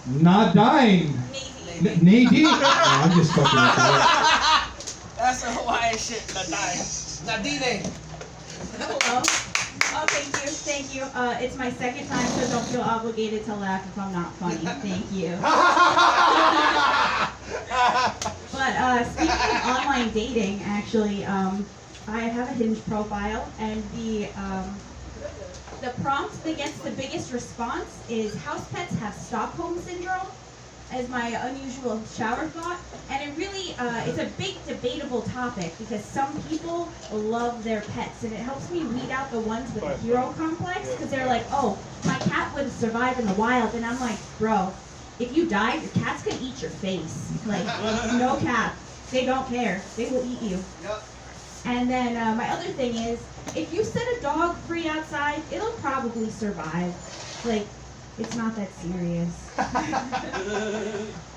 Nadine. Nadine. Oh, I'm just fucking with you. That's a Hawaiian shit, Nadine. Hello. Oh, thank you. It's my second time, so don't feel obligated to laugh if I'm not funny. Thank you. But speaking of online dating, actually, I have a Hinge profile, and the prompt that gets the biggest response is house pets have Stockholm syndrome, as my unusual shower thought. And it really, it's a big debatable topic because some people love their pets, and it helps me weed out the ones with a hero complex, because they're like, oh, my cat wouldn't survive in the wild. And I'm like, bro, if you die, your cat's gonna eat your face. Like, no cap. They don't care. They will eat you. Yep. And then my other thing is, if you set a dog free outside, it'll probably survive. Like, it's not that serious.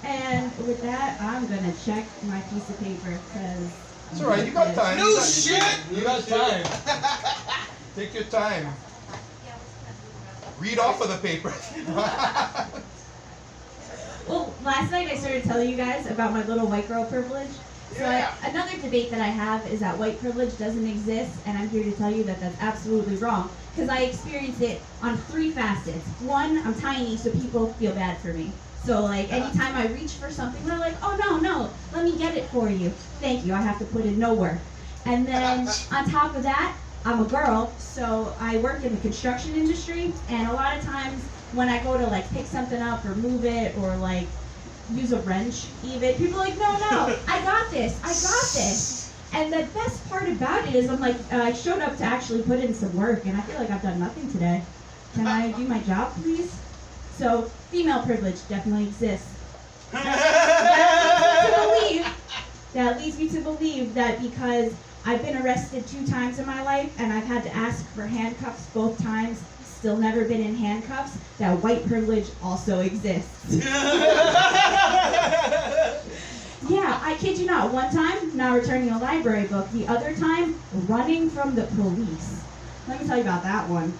And with that, I'm gonna check my piece of paper, because It's alright, you got time. New shit! You got time. Take your time. Read off of the paper. Well, last night I started telling you guys about my little white girl privilege. So another debate that I have is that white privilege doesn't exist, and I'm here to tell you that that's absolutely wrong, because I experience it on 3 facets. 1, I'm tiny, so people feel bad for me. So like anytime I reach for something, they're like, oh no, let me get it for you. Thank you, I have to put in no work. And then on top of that, I'm a girl, so I work in the construction industry, and a lot of times when I go to like pick something up or move it or like use a wrench even, people are like, no, I got this. And the best part about it is I'm like, I showed up to actually put in some work, and I feel like I've done nothing today. Can I do my job, please? So female privilege definitely exists. That leads me to believe that because I've been arrested 2 times in my life, and I've had to ask for handcuffs both times, still never been in handcuffs, that white privilege also exists. Yeah, I kid you not. One time, not returning a library book. The other time, running from the police. Let me tell you about that one.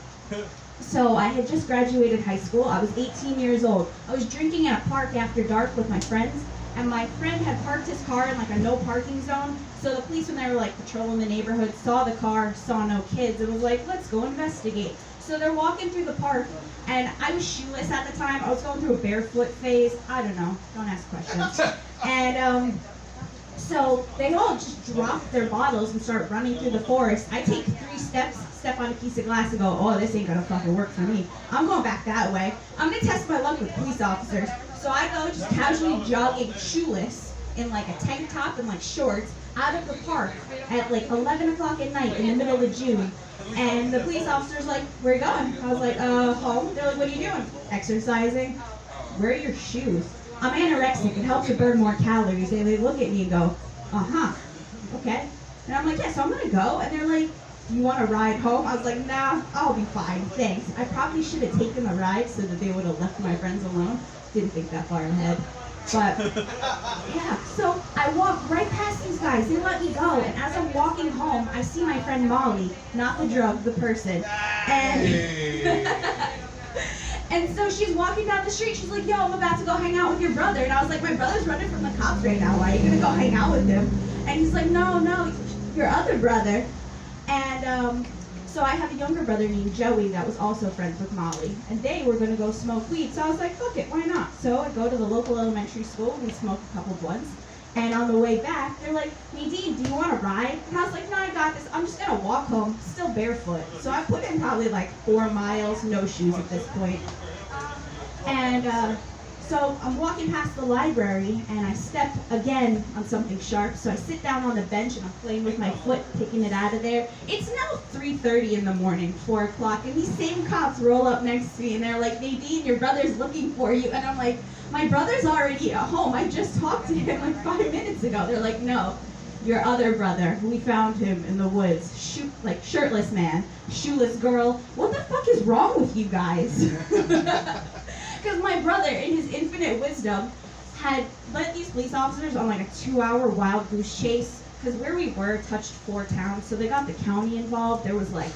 So I had just graduated high school. I was 18 years old. I was drinking at a park after dark with my friends, and my friend had parked his car in like a no parking zone. So the police, when they were like patrolling the neighborhood, saw the car, saw no kids, and was like, let's go investigate. So they're walking through the park, and I was shoeless at the time. I was going through a barefoot phase. I don't know. Don't ask questions. And so they all just drop their bottles and start running through the forest. I take 3 steps, step on a piece of glass, and go, oh, this ain't gonna fucking work for me. I'm going back that way. I'm gonna test my luck with police officers. So I go just casually jogging shoeless in like a tank top and like shorts out of the park at like 11 o'clock at night in the middle of June. And the police officer's like, where are you going? I was like, home. They're like, what are you doing? Exercising. Where are your shoes? I'm anorexic. It helps to burn more calories. And they look at me and go, okay. And I'm like, yeah, so I'm going to go. And they're like, you want to ride home? I was like, nah, I'll be fine, thanks. I probably should have taken the ride so that they would have left my friends alone. Didn't think that far ahead. But, yeah, so I walked right past these guys. They let me go. And as I'm walking home, I see my friend Molly, not the drug, the person. And and so she's walking down the street. She's like, yo, I'm about to go hang out with your brother. And I was like, my brother's running from the cops right now. Why are you going to go hang out with him? And he's like, no, your other brother. And so I have a younger brother named Joey that was also friends with Molly. And they were going to go smoke weed. So I was like, fuck it, why not? So I go to the local elementary school. We smoke a couple blunts. And on the way back, they're like, Nadine, do you want to ride? And I was like, no, I got this. I'm just going to walk home, still barefoot. So I put in probably like 4 miles, no shoes at this point. And so I'm walking past the library, and I step again on something sharp. So I sit down on the bench, and I'm playing with my foot, picking it out of there. It's now 3:30 in the morning, 4 o'clock, and these same cops roll up next to me, and they're like, Nadine, your brother's looking for you. And I'm like, my brother's already at home. I just talked to him like 5 minutes ago. They're like, no, your other brother. We found him in the woods. Like shirtless man, shoeless girl. What the fuck is wrong with you guys? Because my brother, in his infinite wisdom, had led these police officers on like a 2-hour wild goose chase. Because where we were touched 4 towns, so they got the county involved. There was like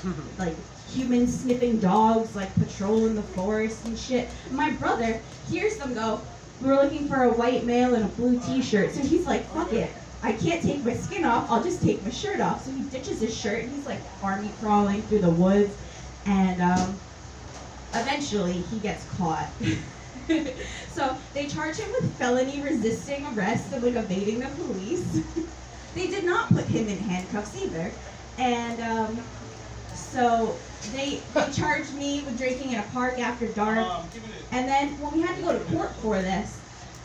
human sniffing dogs like patrolling the forest and shit. My brother, hears them go, we're looking for a white male in a blue t-shirt. So he's like, fuck it. I can't take my skin off, I'll just take my shirt off. So he ditches his shirt and he's like army crawling through the woods. And eventually he gets caught. So they charge him with felony resisting arrest and like evading the police. They did not put him in handcuffs either. And so they charged me with drinking in a park after dark. And then when we had to go to court for this,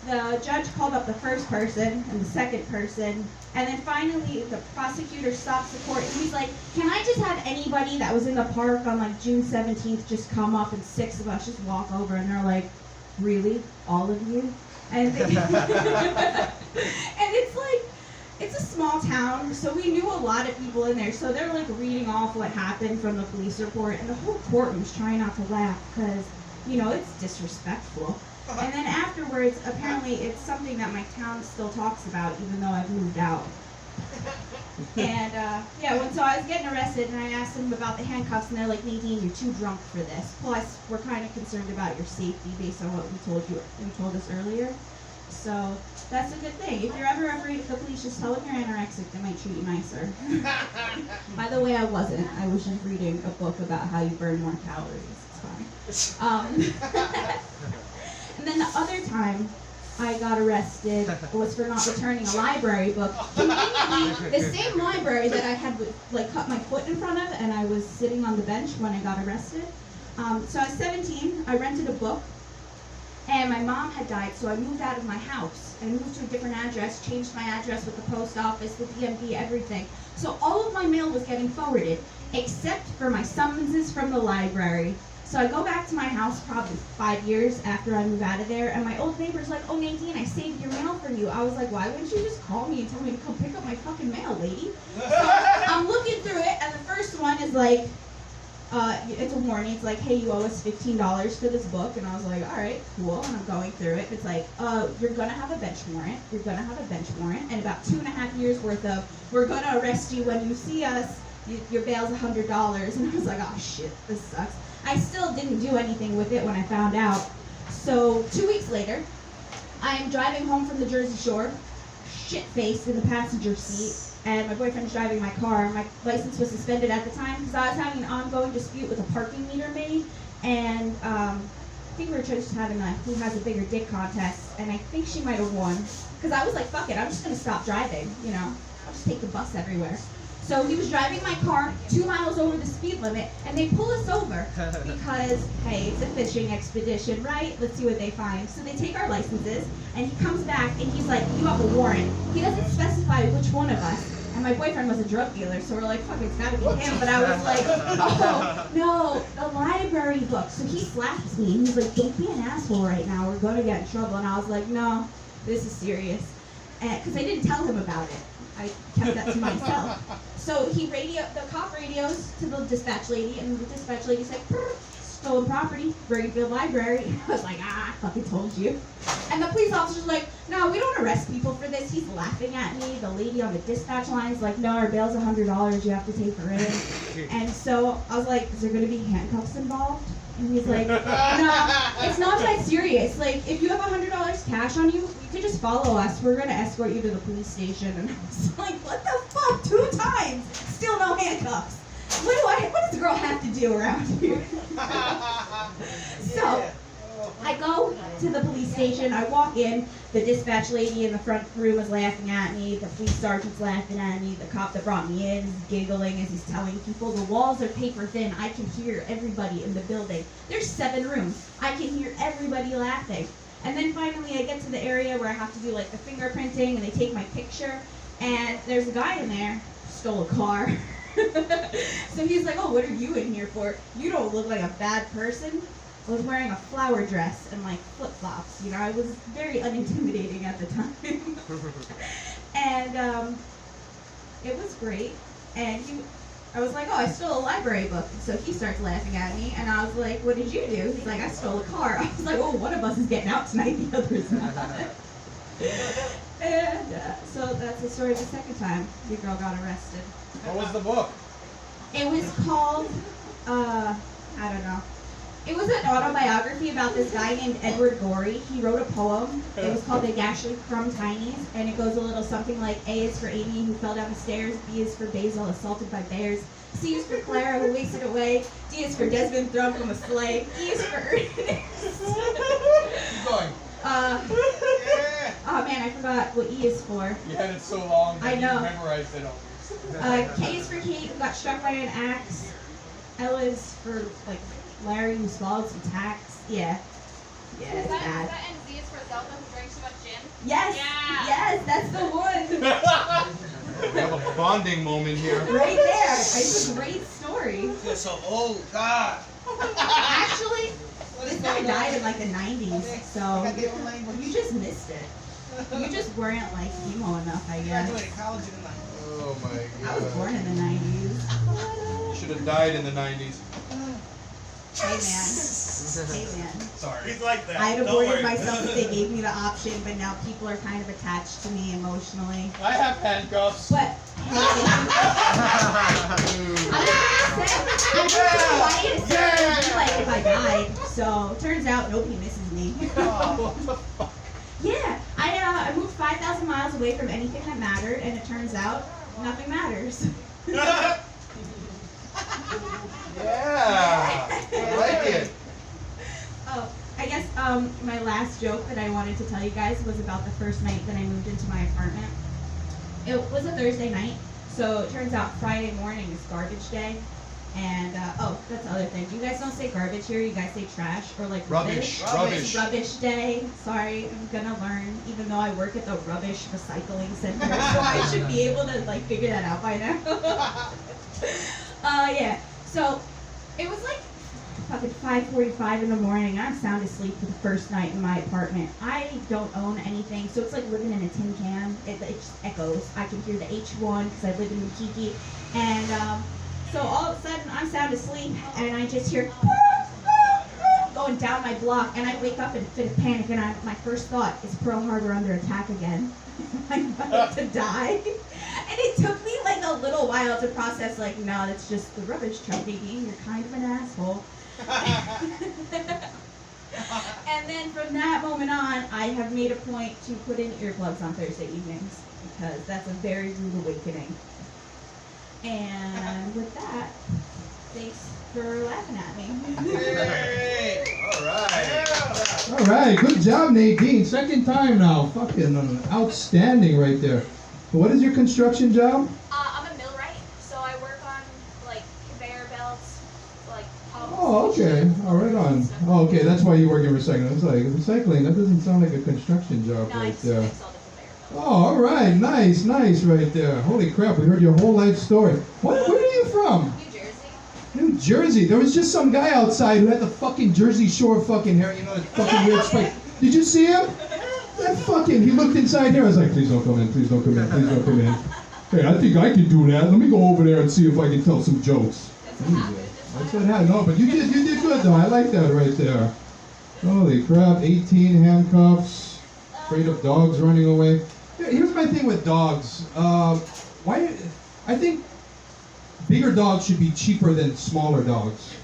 the judge called up the first person and the second person, and then finally the prosecutor stops the court and he's like, can I just have anybody that was in the park on like June 17th just come up, and 6 of us just walk over? And they're like, really? All of you? And, and it's like, it's a small town, so we knew a lot of people in there, so they're like reading off what happened from the police report, and the whole courtroom's trying not to laugh because, you know, it's disrespectful. And then afterwards, apparently it's something that my town still talks about, even though I've moved out. And so I was getting arrested, and I asked them about the handcuffs, and they're like, Nadine, you're too drunk for this. Plus, we're kind of concerned about your safety based on what you told us earlier. So that's a good thing. If you're ever afraid of the police, just tell them you're anorexic. They might treat you nicer. By the way, I wasn't. I was just reading a book about how you burn more calories. It's fine. And then the other time I got arrested was for not returning a library book. Conveniently, the same library that I had like cut my foot in front of, and I was sitting on the bench when I got arrested. So I was 17. I rented a book. And my mom had died, so I moved out of my house. I moved to a different address, changed my address with the post office, the DMV, everything. So all of my mail was getting forwarded, except for my summonses from the library. So I go back to my house probably 5 years after I move out of there, and my old neighbor's like, oh, Nadine, I saved your mail for you. I was like, why wouldn't you just call me and tell me to come pick up my fucking mail, lady? So I'm looking through it, and the first one is like, it's a warning. It's like, hey, you owe us $15 for this book. And I was like, all right, cool. And I'm going through it. It's like, you're going to have a bench warrant. You're going to have a bench warrant. And about 2.5 years worth of, we're going to arrest you when you see us. Your bail's $100. And I was like, oh, shit, this sucks. I still didn't do anything with it when I found out. So 2 weeks later, I am driving home from the Jersey Shore, shit-faced in the passenger seat. And my boyfriend's driving my car. My license was suspended at the time because I was having an ongoing dispute with a parking meter maid. And I think we were just having a who has a bigger dick contest. And I think she might have won. Because I was like, fuck it, I'm just going to stop driving. You know, I'll just take the bus everywhere. So he was driving my car 2 miles over the speed limit. And they pull us over because, hey, it's a fishing expedition, right? Let's see what they find. So they take our licenses. And he comes back and he's like, you have a warrant. He doesn't specify which one of us. And my boyfriend was a drug dealer, so we're like, fuck, it's gotta be him. But I was like, oh, no, the library book. So he slaps me, and he's like, don't be an asshole right now. We're gonna get in trouble. And I was like, no, this is serious. Because I didn't tell him about it. I kept that to myself. So the cop radios to the dispatch lady, and the dispatch lady's like, stolen property, Springfield Library. And I was like, I fucking told you. And the police officer's like, no, we don't arrest people for this. He's laughing at me. The lady on the dispatch line is like, no, our bail's $100. You have to take her in. And so I was like, is there going to be handcuffs involved? And he's like, no, it's not that serious. Like, if you have $100 cash on you, you could just follow us. We're going to escort you to the police station. And I was like, what the fuck? 2 times. Still no handcuffs. What does the girl have to do around here? So I go to the police station. I walk in. The dispatch lady in the front room is laughing at me. The police sergeant's laughing at me. The cop that brought me in is giggling as he's telling people. The walls are paper thin. I can hear everybody in the building. There's 7 rooms. I can hear everybody laughing. And then finally I get to the area where I have to do like the fingerprinting, and they take my picture. And there's a guy in there, stole a car. So he's like, oh, what are you in here for? You don't look like a bad person. I was wearing a flower dress and like flip-flops. You know, I was very unintimidating at the time. And it was great. And I was like, oh, I stole a library book. So he starts laughing at me, and I was like, what did you do? He's like, I stole a car. I was like, oh, one of us is getting out tonight, the other is not. And so that's the story of the second time the girl got arrested. What was the book? It was called, I don't know. It was an autobiography about this guy named Edward Gorey. He wrote a poem. It was called The Ashley Crumb Tinies, and it goes a little something like, A is for Amy, who fell down the stairs. B is for Basil, assaulted by bears. C is for Clara, who wasted away. D is for Desmond, thrown from a sleigh. E is for Ernest. Keep going. Oh man, I forgot what E is for. You had it so long that I know. you memorized it always. K is for Kate, who got struck by an axe. L is for, like, Larry, who swallowed some tacks. Yeah. Yeah, it's bad. And Z is for Zelda, who drank too much gin? Yes! Yeah. Yes, that's the one! We have a bonding moment here. Right there. It's a great story. I feel so old. God. Actually, this guy died in like the 90s, so you just missed it. You just weren't like emo enough, I guess. Graduated college in the 90s. Oh my I was born in the 90s. You should have died in the 90s. Hey man. Hey man. Sorry. He's like that. I had Don't aborted worry. myself if they gave me the option, but now people are kind of attached to me emotionally. I have handcuffs. But I'm not sure why it's like if I died. So turns out nobody misses me. What the fuck? Yeah, I moved 5,000 miles away from anything that mattered, and it turns out nothing matters. Yeah, I like it. Oh, I guess my last joke that I wanted to tell you guys was about the first night that I moved into my apartment. It was a Thursday night, so it turns out Friday morning is garbage day. And, oh, that's the other thing. You guys don't say garbage here, you guys say trash or like Rubbish. It's Rubbish. rubbish day. Sorry, I'm gonna learn, even though I work at the rubbish recycling center, so I should be able to like figure that out by now. Yeah. So it was like fucking 5:45 in the morning. I'm sound asleep for the first night in my apartment. I don't own anything, so it's like living in a tin can. It just echoes. I can hear the H1 because I live in Ukiki, and so all of a sudden I'm sound asleep and I just hear going down my block, and I wake up in a fit of panic, and my first thought is Pearl Harbor under attack again. I'm about to die. And it took me like a little while to process, like, no, that's just the rubbish truck, Nadine. You're kind of an asshole. And then from that moment on, I have made a point to put in earplugs on Thursday evenings, because that's a very rude awakening. And with that, thanks for laughing at me. Hey. Alright. All right, good job, Nadine. Second time now. Fucking outstanding right there. What is your construction job? I'm a millwright, so I work on like conveyor belts, like pumps. Oh, okay. All right on. Oh, okay, that's why you work in recycling. It's like recycling. That doesn't sound like a construction job No, I right just there. fix all the conveyor belts. Oh, all right. Nice right there. Holy crap, we heard your whole life story. Where are you from? New Jersey. New Jersey. There was just some guy outside who had the fucking Jersey Shore fucking hair. You know, that fucking weird spike. Did you see him? That fucking, he looked inside here. I was like, please don't come in, please don't come in, please don't come in. Hey, I think I can do that. Let me go over there and see if I can tell some jokes. That's what happened. No, but you did good though. I like that right there. Holy crap, 18 handcuffs. Afraid of dogs running away. Here's my thing with dogs. I think bigger dogs should be cheaper than smaller dogs.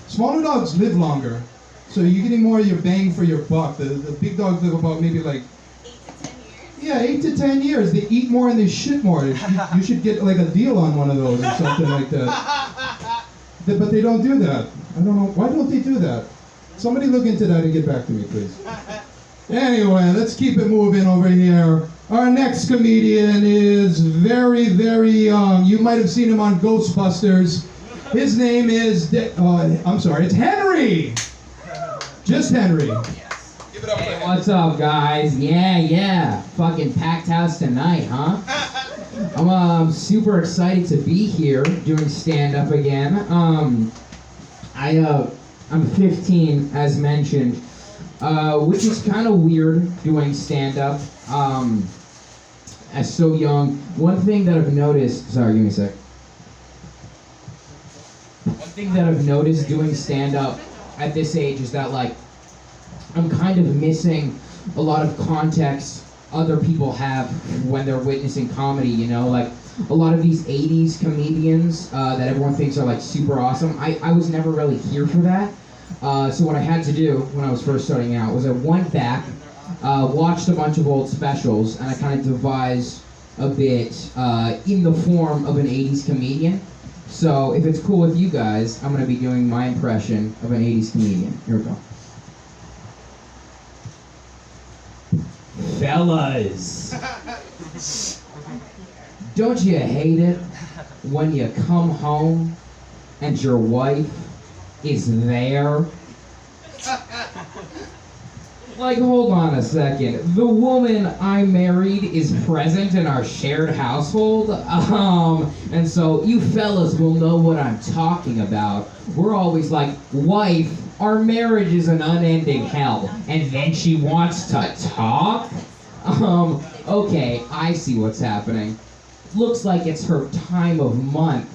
Smaller dogs live longer, so you're getting more of your bang for your buck. The big dogs live about maybe like 8 to 10 years. yeah, 8 to 10 years. They eat more and they shit more. You should get like a deal on one of those or something like that. But they don't do that. I don't know. Why don't they do that? Somebody look into that and get back to me, please. Anyway, let's keep it moving over here. Our next comedian is very, very young. You might have seen him on Ghostbusters. His name is, it's Henry. Just Henry. Give it up for Hey, him. what's up, guys? Yeah. Fucking packed house tonight, huh? I'm super excited to be here doing stand-up again. I'm 15, as mentioned, which is kind of weird doing stand-up as so young. One thing that I've noticed, sorry, give me a sec. One thing that I've noticed doing stand-up at this age is that, like, I'm kind of missing a lot of context other people have when they're witnessing comedy, you know? Like, a lot of these 80s comedians that everyone thinks are, like, super awesome, I was never really here for that. So what I had to do when I was first starting out was I went back, watched a bunch of old specials, and I kind of devised a bit in the form of an 80s comedian. So if it's cool with you guys, I'm going to be doing my impression of an 80s comedian. Here we go. Fellas, don't you hate it when you come home and your wife is there? Like, hold on a second. The woman I married is present in our shared household. And so you fellas will know what I'm talking about. We're always like, wife, our marriage is an unending hell. And then she wants to talk? Okay, I see what's happening. Looks like it's her time of month.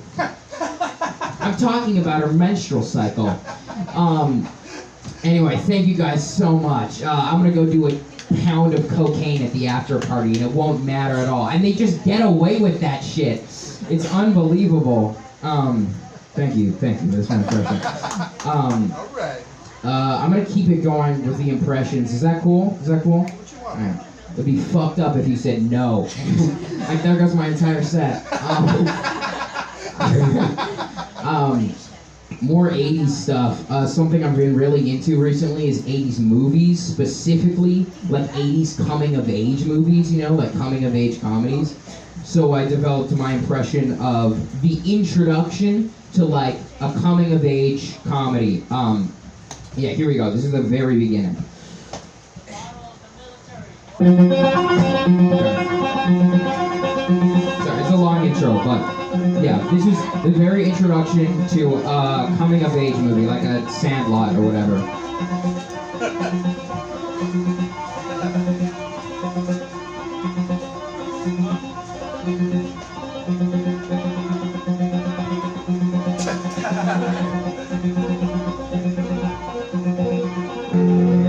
I'm talking about her menstrual cycle. Anyway, thank you guys so much. I'm gonna go do a pound of cocaine at the after party, and it won't matter at all. And they just get away with that shit. It's unbelievable. Thank you. That's my impression. All right. I'm gonna keep it going with the impressions. Is that cool? What you want? All right. It'd be fucked up if you said no. Like, there goes my entire set. More 80s stuff. Something I've been really into recently is 80s movies, specifically like 80s coming of age movies, you know, like coming of age comedies. So I developed my impression of the introduction to like a coming of age comedy. Yeah, here we go. This is the very beginning. Sorry, it's a long intro, but yeah, this is the very introduction to a coming of age movie, like a Sandlot or whatever.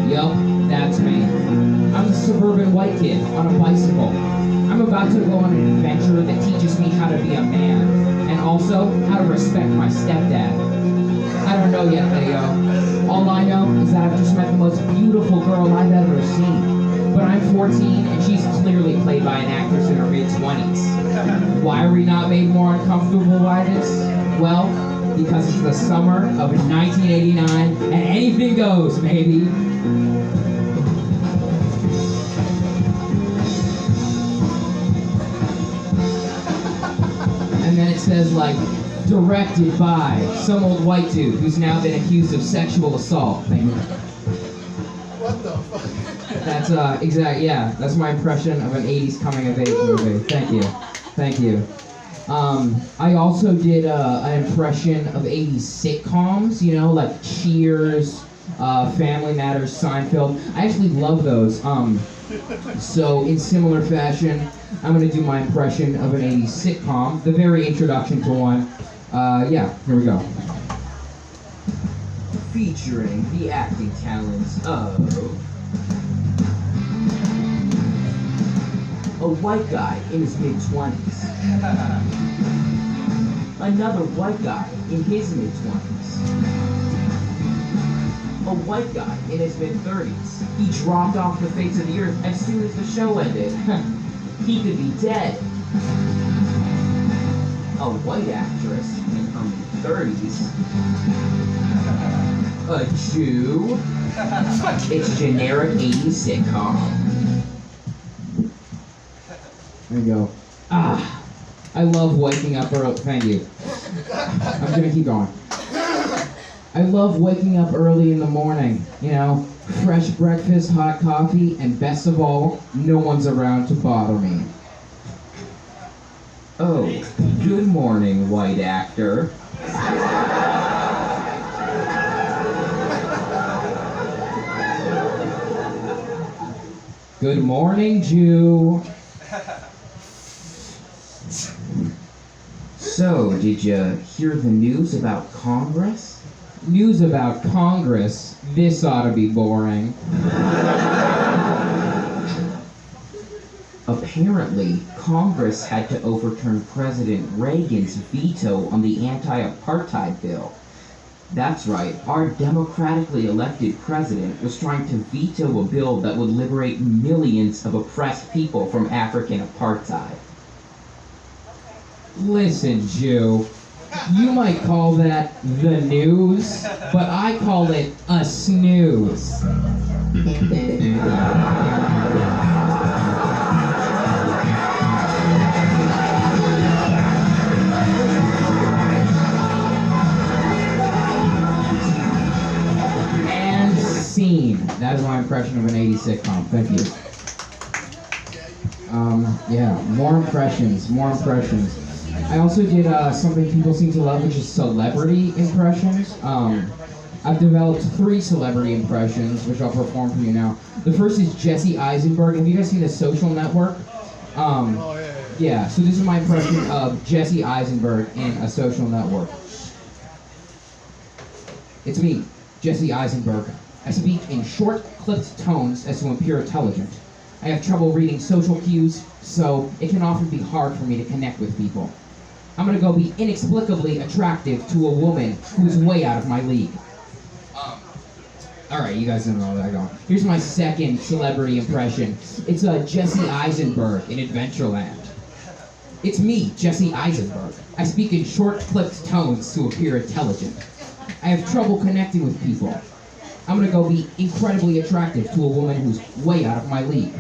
Yup, that's me. I'm a suburban white kid on a bicycle. I'm about to go on an adventure that teaches me how to be a man, and also how to respect my stepdad. I don't know yet, Rayo. All I know is that I've just met the most beautiful girl I've ever seen. But I'm 14, and she's clearly played by an actress in her mid-20s. Why are we not made more uncomfortable by this? Well, because it's the summer of 1989, and anything goes, baby. And then it says, like, directed by some old white dude who's now been accused of sexual assault. Thank you. What the fuck? That's, that's my impression of an 80s coming-of-age movie. Thank you. I also did an impression of 80s sitcoms, you know, like Cheers, Family Matters, Seinfeld. I actually love those. So in similar fashion, I'm going to do my impression of an 80s sitcom, the very introduction to one. Here we go. Featuring the acting talents of a white guy in his mid-20s, another white guy in his mid-20s, a white guy in his mid-30s. He dropped off the face of the earth as soon as the show ended. He could be dead. A white actress in her mid-30s. A Jew. It's a generic 80s sitcom. There you go. I love waking up early. Thank you. I'm gonna keep going. I love waking up early in the morning, you know, fresh breakfast, hot coffee, and best of all, no one's around to bother me. Oh, good morning, white actor. Good morning, Jew. So, did you hear the news about Congress? News about Congress? This ought to be boring. Apparently, Congress had to overturn President Reagan's veto on the anti-apartheid bill. That's right. Our democratically elected president was trying to veto a bill that would liberate millions of oppressed people from African apartheid. Listen, Jew, you might call that the news, but I call it a snooze. And scene. That is my impression of an 80s sitcom. Thank you. Yeah, more impressions. I also did something people seem to love, which is celebrity impressions. I've developed 3 celebrity impressions, which I'll perform for you now. The first is Jesse Eisenberg. Have you guys seen The Social Network? Yeah, so this is my impression of Jesse Eisenberg in A Social Network. It's me, Jesse Eisenberg. I speak in short, clipped tones as to appear intelligent. I have trouble reading social cues, so it can often be hard for me to connect with people. I'm gonna go be inexplicably attractive to a woman who's way out of my league. Alright, you guys don't know where that going. Here's my second celebrity impression. It's Jesse Eisenberg in Adventureland. It's me, Jesse Eisenberg. I speak in short, clipped tones to appear intelligent. I have trouble connecting with people. I'm gonna go be incredibly attractive to a woman who's way out of my league.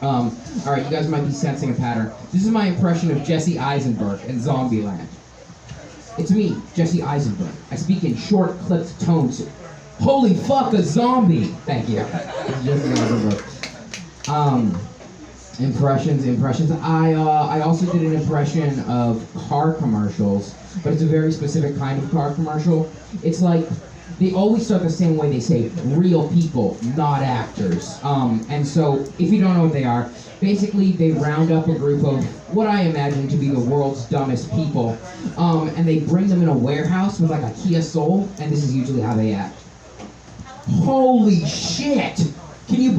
Alright, you guys might be sensing a pattern. This is my impression of Jesse Eisenberg in Zombieland. It's me, Jesse Eisenberg. I speak in short, clipped tones. Holy fuck, a zombie! Thank you. Jesse Eisenberg. Impressions. I also did an impression of car commercials, but it's a very specific kind of car commercial. It's like, they always start the same way. They say, real people, not actors. And so, if you don't know what they are, basically they round up a group of what I imagine to be the world's dumbest people, and they bring them in a warehouse with like a Kia Soul, and this is usually how they act. Holy shit! Can you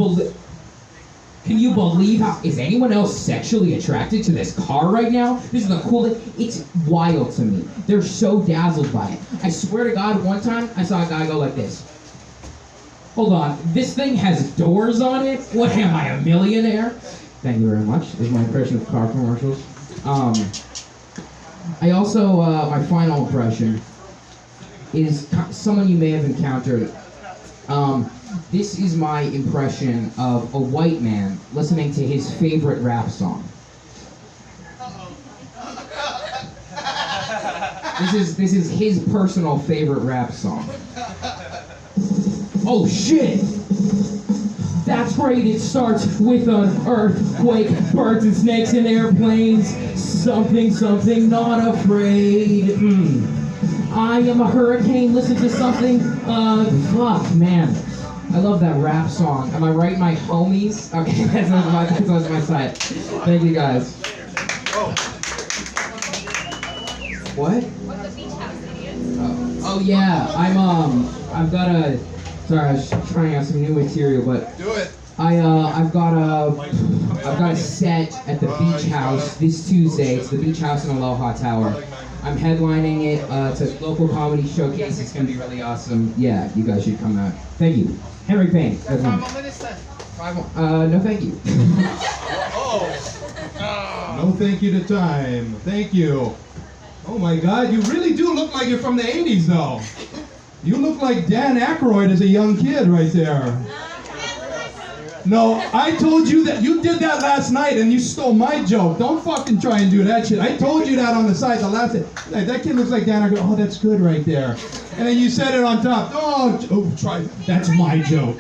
believe how, is anyone else sexually attracted to this car right now? This is the coolest, it's wild to me. They're so dazzled by it. I swear to God, one time, I saw a guy go like this. Hold on, this thing has doors on it? What am I, a millionaire? Thank you very much. This is my impression of car commercials. I also, my final impression is someone you may have encountered. This is my impression of a white man listening to his favorite rap song. This is his personal favorite rap song. Oh shit! That's right, it starts with an earthquake, birds and snakes and airplanes, something, not afraid. I am a hurricane, listen to something, fuck, man. I love that rap song. Am I right, my homies? Okay, that was my side. Thank you, guys. What? What the beach house, idiots? Oh yeah, I've got a, sorry, I was trying out some new material, but Do it. I've got a set at the Beach House this Tuesday. It's the Beach House in Aloha Tower. I'm headlining it. It's a local comedy showcase. It's gonna be really awesome. Yeah, you guys should come out. Thank you, Henry Payne. Got 5 more minutes then. No, thank you. No thank you to time. Thank you. Oh my God, you really do look like you're from the 80s though. You look like Dan Aykroyd as a young kid right there. No, I told you that you did that last night and you stole my joke. Don't fucking try and do that shit. I told you that on the side the last day. Like, that kid looks like Dan Aykroyd. Oh, that's good right there. And then you said it on top. Oh, try. That's my joke.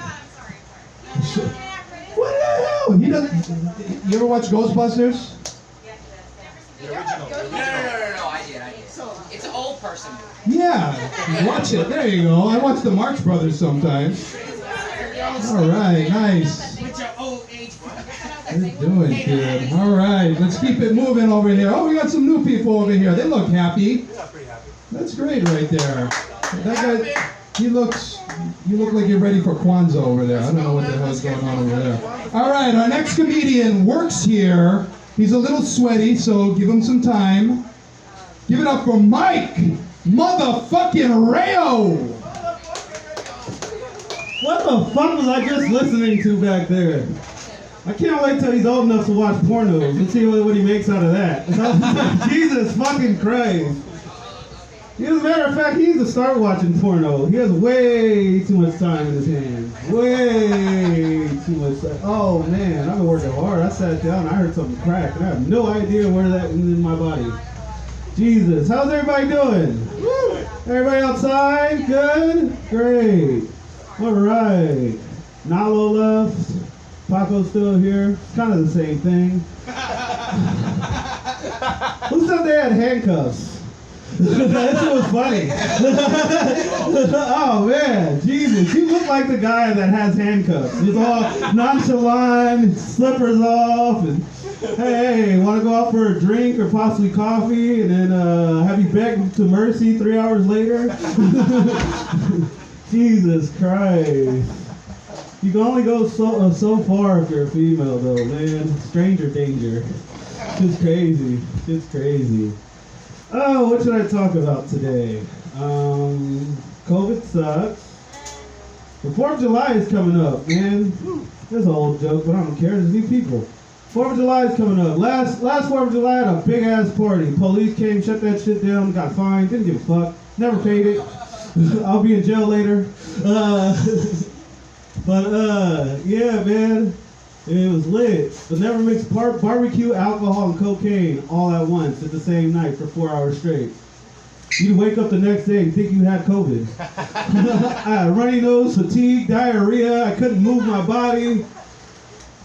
What the hell? He doesn't. You ever watch Ghostbusters? The original. No, I did. It's an old person. Yeah, watch it. There you go. I watch the Marx Brothers sometimes. All right, nice. With your old age. You're doing good. All right, let's keep it moving over here. Oh, we got some new people over here. They look happy. Yeah, pretty happy. That's great right there. That guy, you look like you're ready for Kwanzaa over there. I don't know what the hell's going on over there. All right, our next comedian works here. He's a little sweaty, so give him some time. Give it up for Mike motherfucking Rayo. What the fuck was I just listening to back there? I can't wait till he's old enough to watch pornos. Let's see what he makes out of that. Jesus fucking Christ. As a matter of fact, he needs to start watching porno. He has way too much time in his hands. Way too much time. Oh man, I've been working hard. I sat down, I heard something crack, and I have no idea where that was in my body. Jesus, how's everybody doing? Woo. Everybody outside? Good? Great. All right. Nalo left. Paco's still here. It's kind of the same thing. Who said they had handcuffs? That shit was funny. Oh man, Jesus, you look like the guy that has handcuffs. He's all nonchalant, slippers off, and hey, want to go out for a drink or possibly coffee, and then have you beg to mercy 3 hours later? Jesus Christ. You can only go so far if you're a female, though, man. Stranger danger. Just crazy. Just crazy. Oh, what should I talk about today? COVID sucks. The 4th of July is coming up, man. That's an old joke, but I don't care. There's new people. 4th of July is coming up. Last 4th of July, I had a big ass party. Police came, shut that shit down, got fined, didn't give a fuck. Never paid it. I'll be in jail later. Yeah, man, it was lit. But never mix barbecue, alcohol, and cocaine all at once at the same night for 4 hours straight. You'd wake up the next day and think you had COVID. I had runny nose, fatigue, diarrhea. I couldn't move my body.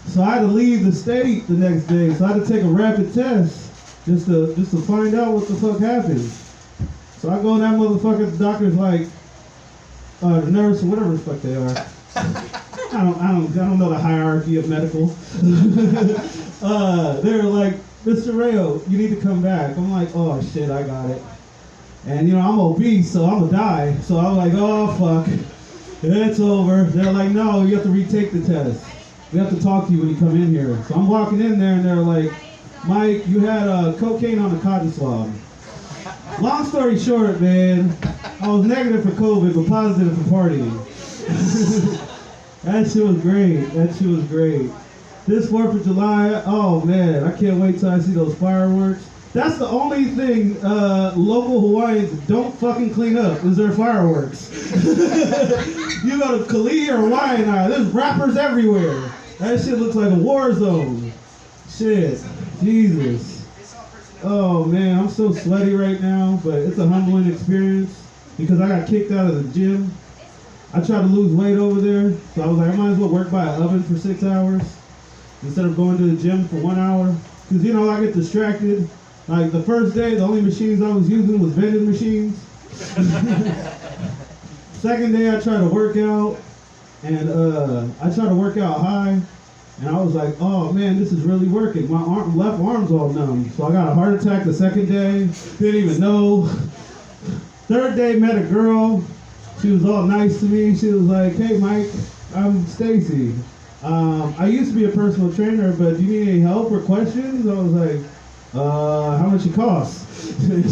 So I had to leave the state the next day. So I had to take a rapid test just to find out what the fuck happened. So I go in that motherfucker, the doctor's like, the nurse or whatever the fuck they are. I don't know the hierarchy of medical. They're like, Mr. Rayo, you need to come back. I'm like, oh shit, I got it. And you know, I'm obese, so I'm gonna die. So I'm like, oh fuck, it's over. They're like, no, you have to retake the test. We have to talk to you when you come in here. So I'm walking in there and they're like, Mike, you had cocaine on the cotton swab. Long story short, man, I was negative for COVID, but positive for partying. That shit was great. That shit was great. This 4th of July, oh man, I can't wait till I see those fireworks. That's the only thing local Hawaiians don't fucking clean up is their fireworks. You go to Kali or Waianae, there's rappers everywhere. That shit looks like a war zone. Shit, Jesus. Oh man, I'm so sweaty right now, but it's a humbling experience because I got kicked out of the gym. I tried to lose weight over there, so I was like, I might as well work by an oven for 6 hours instead of going to the gym for 1 hour. Because, you know, I get distracted. Like, the first day, the only machines I was using was vending machines. Second day, I tried to work out, and I tried to work out high, and I was like, oh man, this is really working. My left arm's all numb. So I got a heart attack the second day, didn't even know. Third day, met a girl. She was all nice to me. She was like, hey Mike, I'm Stacy. I used to be a personal trainer, but do you need any help or questions? I was like, how much it costs?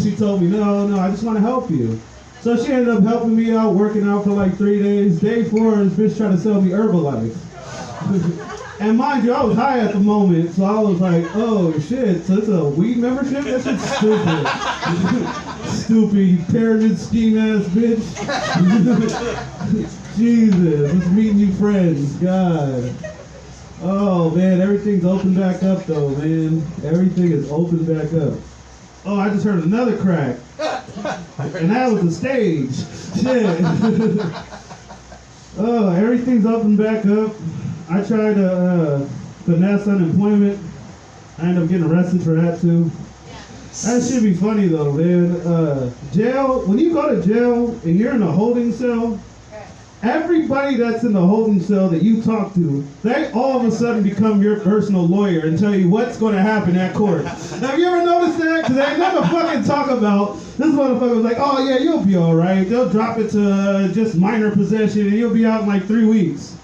She told me, no, I just want to help you. So she ended up helping me out, working out for like 3 days. Day 4, this bitch tried to sell me Herbalife. And mind you, I was high at the moment, so I was like, oh shit, so it's a weed membership? That shit's stupid. Stupid, pyramid scheme ass bitch. Jesus, just meeting new friends, God. Oh man, everything's opened back up though, man. Everything is opened back up. Oh, I just heard another crack. And that was the stage. Shit. Oh, everything's opened back up. I tried to finesse unemployment. I ended up getting arrested for that too. That should be funny though, man. Jail, when you go to jail and you're in a holding cell, everybody that's in the holding cell that you talk to, they all of a sudden become your personal lawyer and tell you what's going to happen at court. Have you ever noticed that? Because they never fucking talk about, this motherfucker was like, oh yeah, you'll be all right. They'll drop it to just minor possession and you'll be out in like 3 weeks.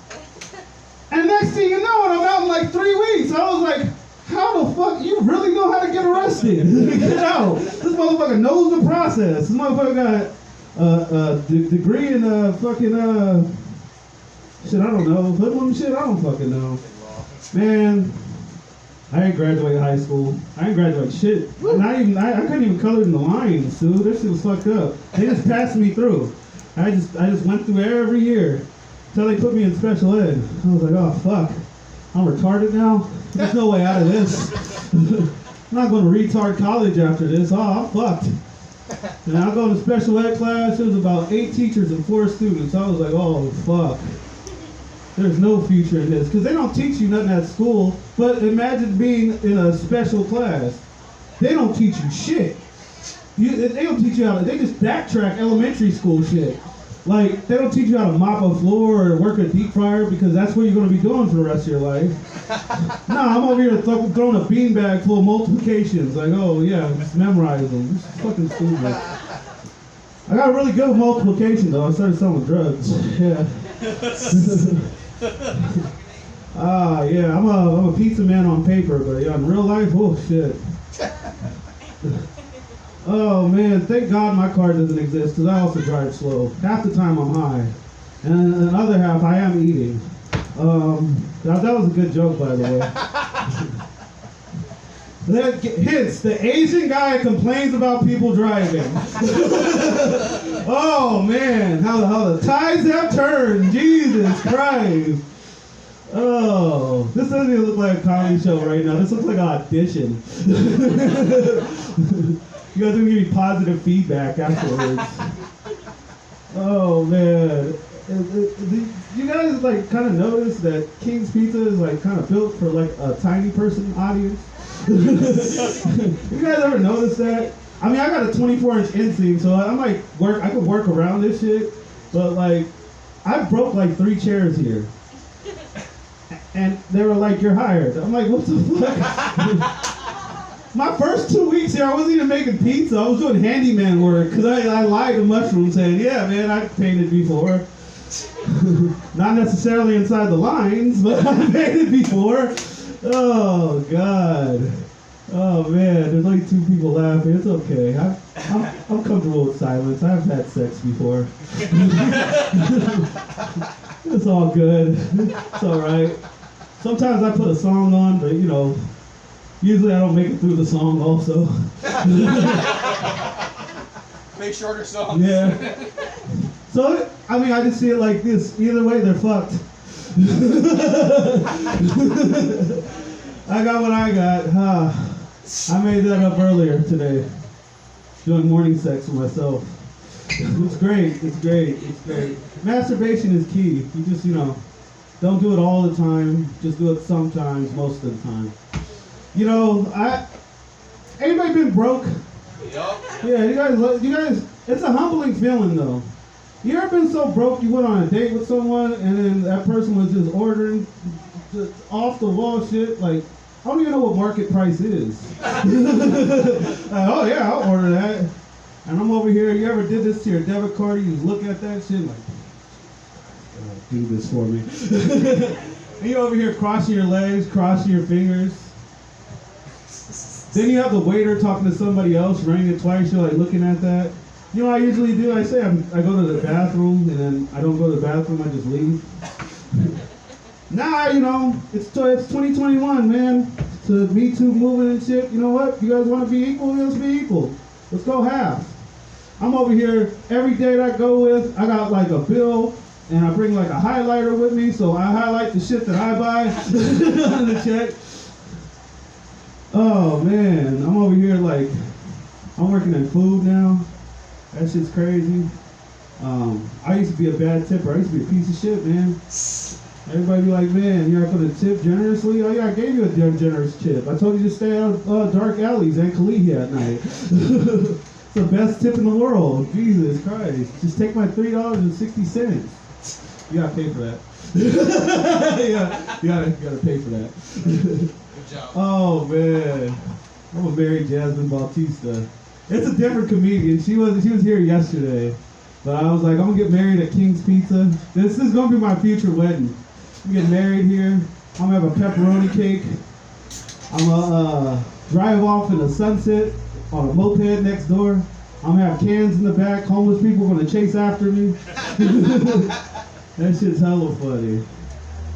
And next thing you know, I'm out in like 3 weeks. I was like, how the fuck, you really know how to get arrested? disgusting. Get out. This motherfucker knows the process. This motherfucker got a degree in fucking shit. I don't know. Hoodlum shit. I don't fucking know. Man, I ain't graduate high school. I ain't graduate shit. Not even. I couldn't even color in the lines, dude. This shit was fucked up. They just passed me through. I just went through every year until they put me in special ed. I was like, oh fuck, I'm retarded now. There's no way out of this. I'm not going to retard college after this. Oh, I'm fucked. And I go to special ed class. There was about 8 teachers and 4 students. I was like, oh fuck. There's no future in this because they don't teach you nothing at school. But imagine being in a special class. They don't teach you shit. They don't teach you how to. They just backtrack elementary school shit. Like they don't teach you how to mop a floor or work a deep fryer because that's what you're going to be doing for the rest of your life. Nah, I'm over here throwing a beanbag full of multiplications. Like, oh yeah, just memorize them. This is fucking stupid. I got really good with multiplication though. I started selling drugs. Yeah. Yeah, I'm a pizza man on paper, but yeah, in real life, oh shit. Oh man, thank God my car doesn't exist because I also drive slow. Half the time I'm high, and the other half I am eating. That was a good joke, by the way. Hits, the Asian guy complains about people driving. Oh man, how the tides have turned. Jesus Christ. Oh, this doesn't even look like a comedy show right now. This looks like an audition. You guys are gonna give me positive feedback afterwards. Oh man. You guys like kind of notice that King's Pizza is like kind of built for like a tiny person audience? You guys ever notice that? I mean, I got a 24-inch inseam, so I could work around this shit, but like, I broke like 3 chairs here. And they were like, you're hired. I'm like, what the fuck? My first 2 weeks here, I wasn't even making pizza. I was doing handyman work because I lied to Mushroom saying, yeah, man, I painted before. Not necessarily inside the lines, but I painted before. Oh, God. Oh, man, there's only 2 people laughing. It's okay. I'm comfortable with silence. I've had sex before. It's all good. It's all right. Sometimes I put a song on, but, you know, usually I don't make it through the song also. Make shorter songs. Yeah. So, I mean, I just see it like this. Either way, they're fucked. I got what I got. I made that up earlier today. Doing morning sex with myself. It's great. It's great. It's great. Masturbation is key. You just, you know, don't do it all the time. Just do it sometimes, most of the time. You know, anybody been broke? Yup. Yeah, you guys, it's a humbling feeling though. You ever been so broke you went on a date with someone and then that person was just ordering just off the wall shit? Like, I don't even know what market price is. Like, oh yeah, I'll order that. And I'm over here, you ever did this to your debit card? You just look at that shit like, do this for me. And you over here crossing your legs, crossing your fingers. Then you have the waiter talking to somebody else, running it twice, you're like looking at that. You know what I usually do? I say I go to the bathroom, and then I don't go to the bathroom, I just leave. Nah, you know, it's 2021, man. It's a Me Too movement and shit. You know what? You guys want to be equal? Let's be equal. Let's go half. I'm over here, every date I go with, I got like a bill, and I bring like a highlighter with me, so I highlight the shit that I buy on the check. Oh man, I'm over here like, I'm working in food now. That shit's crazy. I used to be a bad tipper. I used to be a piece of shit, man. Everybody be like, man, you're not gonna tip generously? Oh yeah, I gave you a damn generous tip. I told you to stay out of dark alleys and Kalihi at night. It's the best tip in the world. Jesus Christ. Just take my $3.60. You gotta pay for that. you gotta pay for that. Good job. Oh man, I'm gonna marry Jasmine Bautista. It's a different comedian. She was here yesterday, but I was like, I'm gonna get married at King's Pizza. This is gonna be my future wedding. I'm getting married here. I'm gonna have a pepperoni cake. I'm drive off in the sunset on a moped next door. I'm gonna have cans in the back. Homeless people gonna chase after me. That shit's hella funny.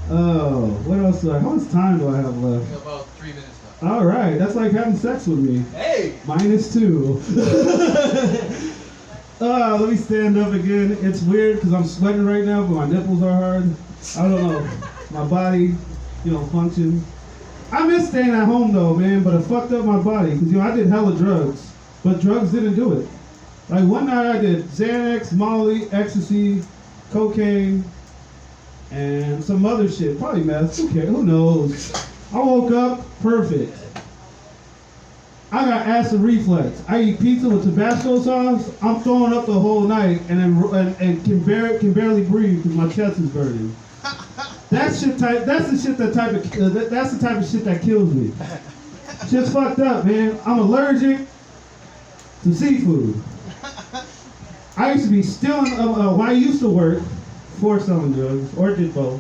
Oh, what else? How much time do I have left? About 3 minutes left. All right, that's like having sex with me. Hey! -2. Let me stand up again. It's weird because I'm sweating right now, but my nipples are hard. I don't know. My body, functions. I miss staying at home though, man, but it fucked up my body because I did hella drugs, but drugs didn't do it. Like one night I did Xanax, Molly, ecstasy, cocaine, and some other shit, probably meth. Okay, who knows? I woke up perfect. I got acid reflux. I eat pizza with Tabasco sauce. I'm throwing up the whole night and can barely breathe because my chest is burning. That's the type of shit that kills me. Shit's fucked up, man. I'm allergic to seafood. I used to be stealing. When I used to work for selling drugs, or did both.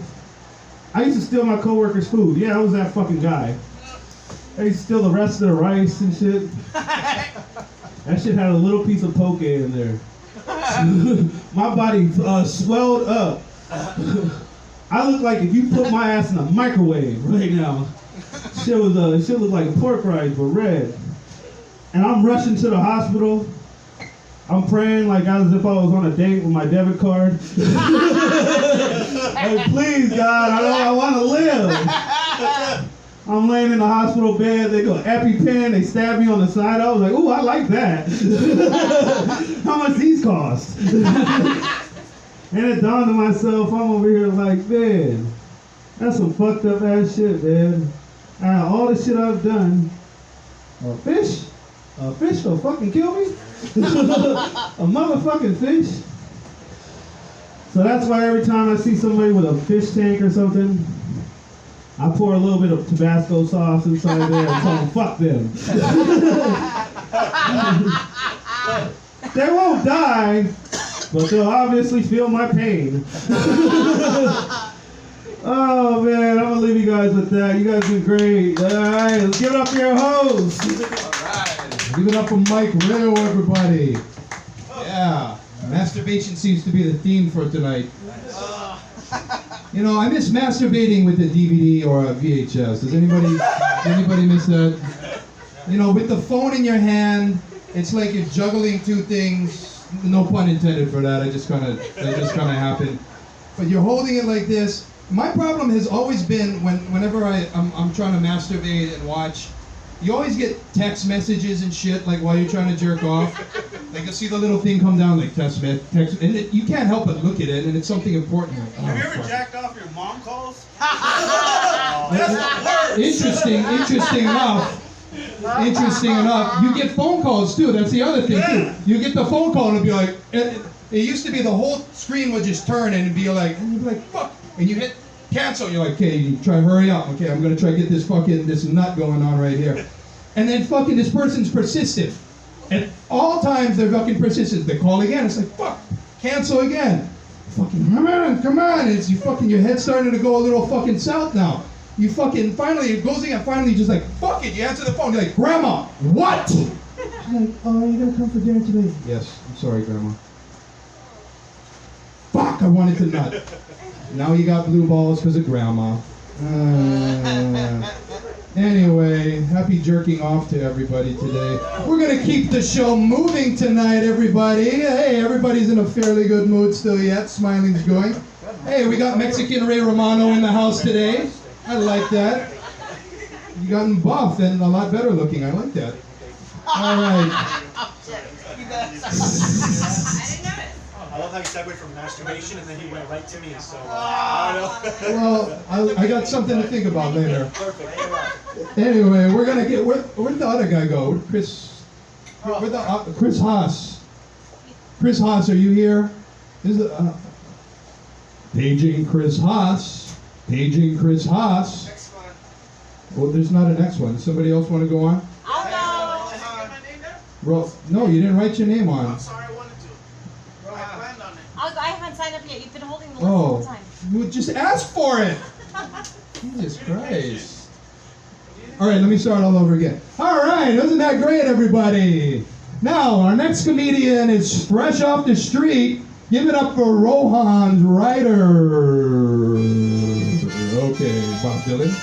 I used to steal my coworkers' food. Yeah, I was that fucking guy. I used to steal the rest of the rice and shit. That shit had a little piece of poke in there. My body swelled up. I look like if you put my ass in a microwave right now. Shit looked like pork rinds, but red. And I'm rushing to the hospital. I'm praying like as if I was on a date with my debit card. Like, please, God, I want to live. I'm laying in the hospital bed. They go EpiPen. They stab me on the side. I was like, ooh, I like that. How much these cost? And it dawned on myself, I'm over here like, man, that's some fucked up ass shit, man. All the shit I've done, a fish will fucking kill me? A motherfucking fish? So that's why every time I see somebody with a fish tank or something, I pour a little bit of Tabasco sauce inside there and tell them, fuck them. They won't die, but they'll obviously feel my pain. Oh man, I'm gonna leave you guys with that. You guys been great. All right, let's give it up for your host. Alright. Give it up for Mike Rayo, everybody. Yeah, masturbation seems to be the theme for tonight. I miss masturbating with a DVD or a VHS. Does anybody miss that? With the phone in your hand, it's like you're juggling two things. No pun intended for that. That just kind of happened. But you're holding it like this. My problem has always been whenever I'm trying to masturbate and watch, you always get text messages and shit like while you're trying to jerk off. Like you'll see the little thing come down like text, and you can't help but look at it, and it's something important. Like, Have you ever jacked off your mom calls? Interesting enough. You get phone calls too. That's the other thing too. You get the phone call and it'd be like, it used to be the whole screen would just turn and it'd be like, fuck, and you hit cancel. You're like, okay, you try hurry up. Okay, I'm gonna try to get this nut going on right here. And then fucking this person's persistent. At all times they're fucking persistent. They call again. It's like, fuck, cancel again. Fucking come on. It's your head's starting to go a little fucking south now. You fucking finally it goes again. Finally, just like fuck it. You answer the phone. You're like, Grandma, what? She's like, oh, you gotta come for dinner today. Yes, I'm sorry, Grandma. Fuck, I wanted to nut. Now you got blue balls because of Grandma. Anyway, happy jerking off to everybody today. We're gonna keep the show moving tonight, everybody. Hey, everybody's in a fairly good mood still yet. Smiling's going. Hey, we got Mexican Ray Romano in the house today. I like that. You got him buff and a lot better looking. I like that. All right. I love how he segued from masturbation and then he went right to me. So I don't know. Well, I got something to think about later. Perfect. Anyway, we're gonna get where'd the other guy go? Chris Haas. Chris Haas, are you here? Is it paging Chris Haas? Paging Chris Haas. Next one. Well, there's not a next one. Does somebody else want to go on? I'll go. Did you get my name there? No, you didn't write your name on. I'm sorry, I wanted to. I planned on it. I'll go. I haven't signed up yet. You've been holding the list the whole Oh, time. you just ask for it. Jesus Christ. All right, let me start all over again. All right, isn't that great, everybody? Now, our next comedian is fresh off the street. Give it up for Rohan's writer. Okay, Bob Dylan.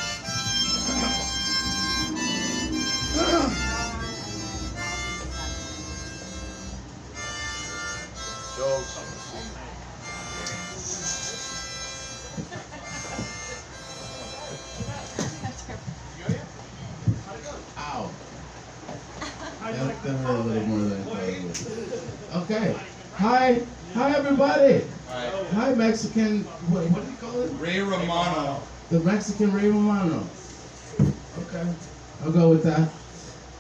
Ow. That hurt a little more than I thought it would. Okay. Hi everybody. Hi Mexican. What do you call it? Ray Romano. The Mexican Ray Romano. Okay. I'll go with that.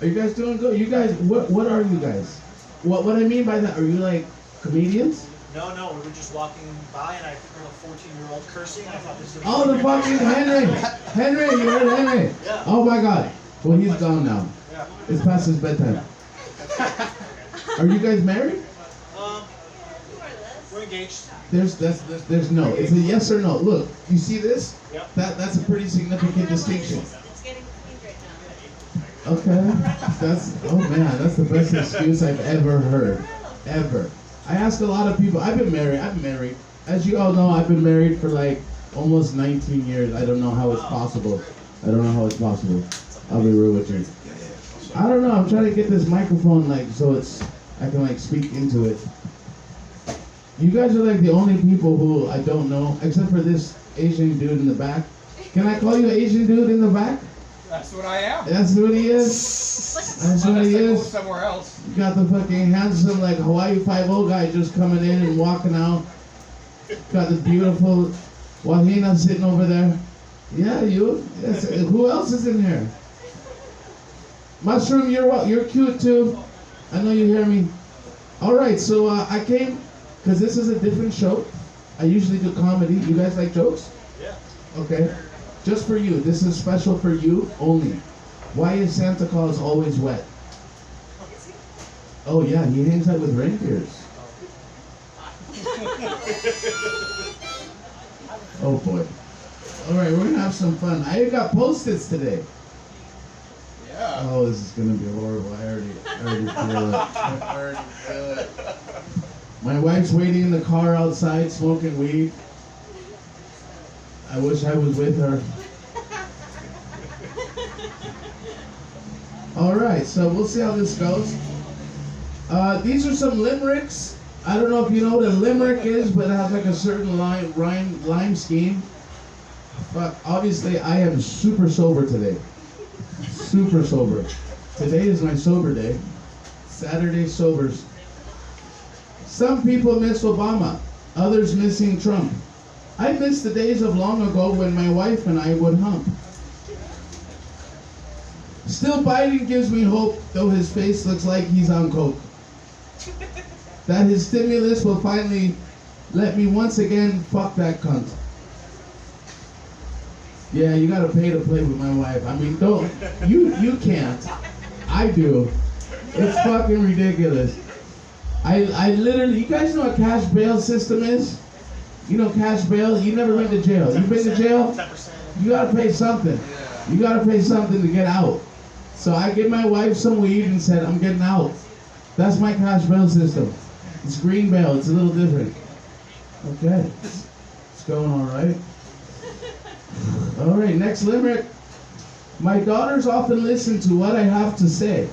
Are you guys doing good? You guys, what are you guys? What I mean by that? Are you like comedians? No, we were just walking by and I heard a 14-year-old cursing and I thought this was... Oh, the fucking Henry! Henry, you heard Henry? Yeah. Oh my God. Well, he's gone now. Yeah. It's past his bedtime. Are you guys married? We're engaged. There's no. It's a yes or no. Look, you see this? Yep. That's a pretty significant distinction. It's getting cleaned right now. Okay. Oh man, that's the best excuse I've ever heard. Ever. I ask a lot of people. I've been married. As you all know, I've been married for like almost 19 years. I don't know how it's possible. I'll be real with you. I don't know. I'm trying to get this microphone like so I can like speak into it. You guys are like the only people who I don't know, except for this Asian dude in the back. Can I call you Asian dude in the back? That's what I am. That's what he is. That's what Unless he I go is. somewhere else. You got the fucking handsome like Hawaii 5-0 guy just coming in and walking out. Got the beautiful Wahina sitting over there. Yeah, you. Yes. Who else is in here? Mushroom, you're cute too. I know you hear me. All right, so I came because this is a different show. I usually do comedy. You guys like jokes? Yeah. Okay. Just for you. This is special for you only. Why is Santa Claus always wet? Oh yeah, he hangs out with reindeers. Oh boy. All right, we're gonna have some fun. I got Post-its today. Yeah. Oh, this is gonna be horrible. I already feel it. My wife's waiting in the car outside smoking weed. I wish I was with her. All right, so we'll see how this goes. These are some limericks. I don't know if you know what a limerick is, but it has like a certain rhyme scheme. But obviously, I am super sober today. Super sober. Today is my sober day. Saturday sobers. Some people miss Obama, others missing Trump. I miss the days of long ago when my wife and I would hump. Still Biden gives me hope, though his face looks like he's on coke. That his stimulus will finally let me once again fuck that cunt. Yeah, you gotta pay to play with my wife. I mean, don't, you can't. I do. It's fucking ridiculous. I literally, you guys know what cash bail system is? You know cash bail? You never been to jail. You been to jail? 10%. You gotta pay something. You gotta pay something to get out. So I gave my wife some weed and said, I'm getting out. That's my cash bail system. It's green bail, it's a little different. Okay. It's going all right. All right, next limerick. My daughters often listen to what I have to say,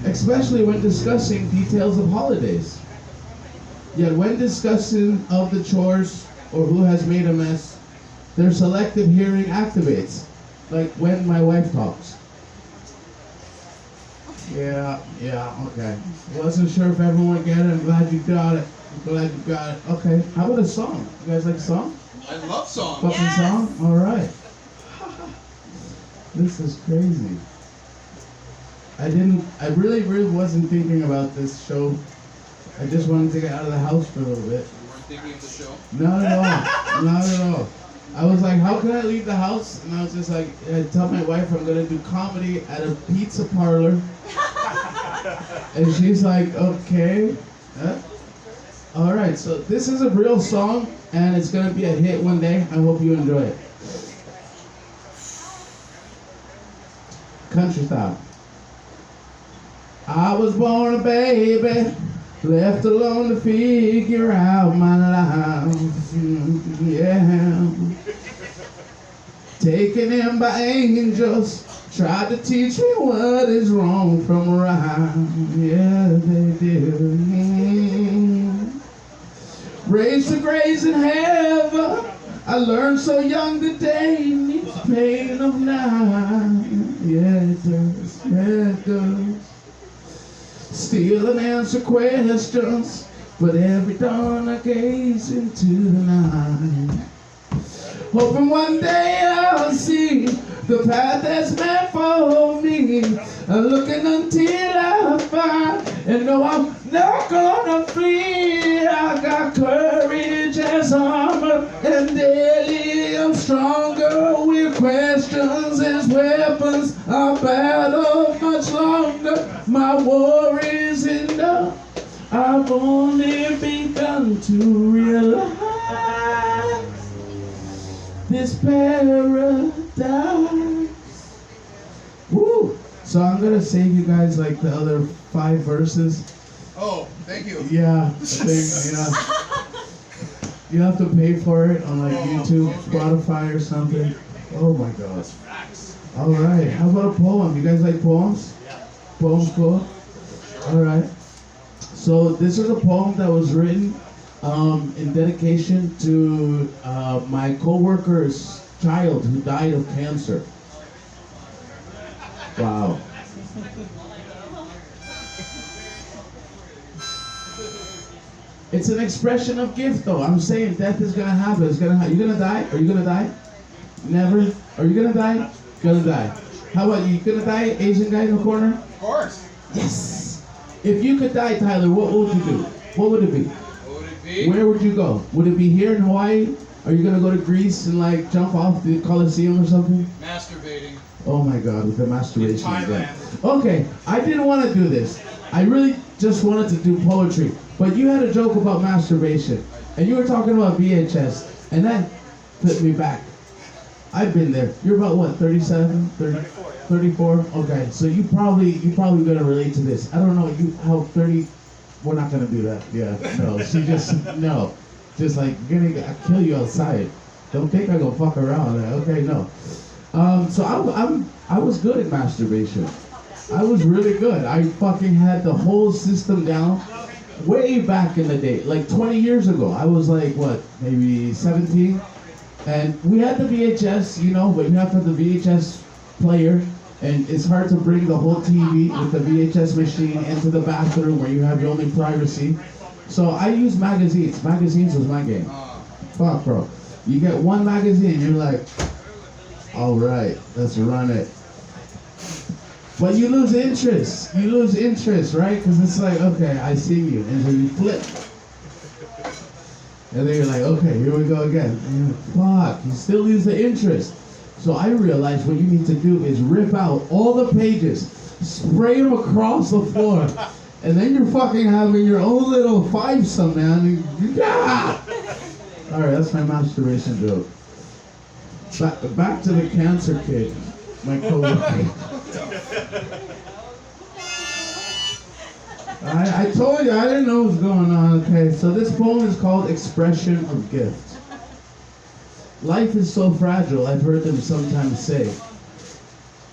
especially when discussing details of holidays. Yet when discussing of the chores or who has made a mess, their selective hearing activates, like when my wife talks. Yeah, okay. Wasn't sure if everyone would get it. I'm glad you got it. Okay, how about a song? You guys like a song? I love songs. Fucking song? All right. This is crazy. I really wasn't thinking about this show. I just wanted to get out of the house for a little bit. You weren't thinking of the show? Not at all. Not at all. I was like, how can I leave the house? And I was just like, I tell my wife I'm gonna do comedy at a pizza parlor. And she's like, okay. All right, so this is a real song, and it's gonna be a hit one day. I hope you enjoy it. Country style. I was born a baby, left alone to figure out my life. Yeah. Taken in by angels, tried to teach me what is wrong from right. Yeah, they did. Raised to grace in heaven, I learned so young today needs pain of night. Yeah, it does. Yeah, it does. Still and answer questions, but every dawn I gaze into the night. Hoping one day I'll see the path that's meant for me. Looking until I find, and no, I'm not gonna flee. I got courage as armor, and daily I'm stronger with questions as weapons. Our battle much longer. My war is enough. I've only begun to realize this paradise. Woo! So I'm gonna save you guys like the other 5 verses. Oh, thank you. Yeah, you have to pay for it on like YouTube, Spotify, or something. Oh my God! All right, how about a poem? You guys like poems? Poems, cool. All right. So this is a poem that was written in dedication to my co-worker's child who died of cancer. Wow. It's an expression of gift, though. I'm saying death is gonna happen. It's gonna. You're gonna die. Are you gonna die? Never. Are you gonna die? Gonna die. How about you? Gonna die? Asian guy in the corner. Of course. Yes. If you could die, Tyler, what would you do? What would it be? What would it be? Where would you go? Would it be here in Hawaii? Are you gonna go to Greece and like jump off the Colosseum or something? Masturbating. Oh my God, with the masturbation In again. Thailand. Okay, I didn't want to do this. I really just wanted to do poetry. But you had a joke about masturbation. And you were talking about VHS. And that put me back. I've been there. You're about what, 37? 34? Okay, so you probably gonna relate to this. I don't know, how 30, we're not gonna do that. Yeah, no, she just, no. Just like, I'll kill you outside. Don't think I'm gonna fuck around. Okay, no. So I was good at masturbation. I was really good. I fucking had the whole system down way back in the day, like 20 years ago. I was like, what, maybe 17? And we had the VHS, but you have to have the VHS player, and it's hard to bring the whole TV with the VHS machine into the bathroom where you have your only privacy. So I used magazines. Magazines was my game. Fuck, bro. You get one magazine, you're like, all right, let's run it. But you lose interest. You lose interest, right? Because it's like, okay, I see you. And so you flip. And then you're like, okay, here we go again. And you're like, fuck, you still lose the interest. So I realized what you need to do is rip out all the pages, spray them across the floor, and then you're fucking having your own little fivesome, man. Yeah! All right, that's my masturbation joke. Back to the cancer kid, my coworker. I told you, I didn't know what was going on. Okay, so this poem is called Expression of Gift. Life is so fragile, I've heard them sometimes say.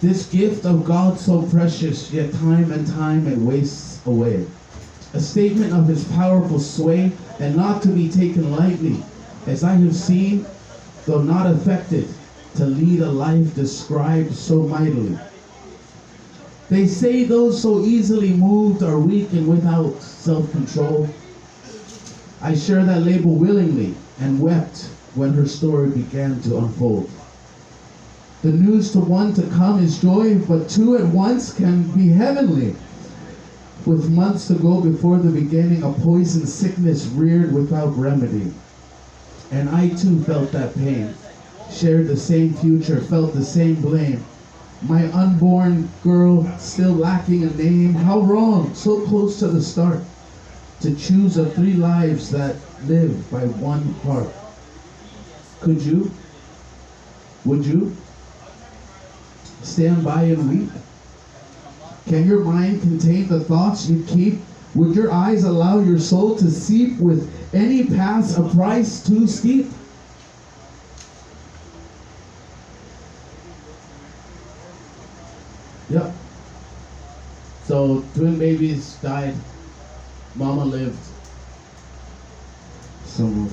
This gift of God so precious, yet time and time it wastes away. A statement of his powerful sway, and not to be taken lightly, as I have seen, though not affected, to lead a life described so mightily. They say those so easily moved are weak and without self-control. I share that label willingly and wept when her story began to unfold. The news to one to come is joy, but two at once can be heavenly. With months to go before the beginning, a poison sickness reared without remedy. And I too felt that pain, shared the same future, felt the same blame. My unborn girl still lacking a name. How wrong, so close to the start, to choose of 3 lives that live by one heart. Could you? Would you? Stand by and weep Can your mind contain the thoughts you keep? Would your eyes allow your soul to seep with any paths a price too steep? Yep. So twin babies died. Mama lived. Some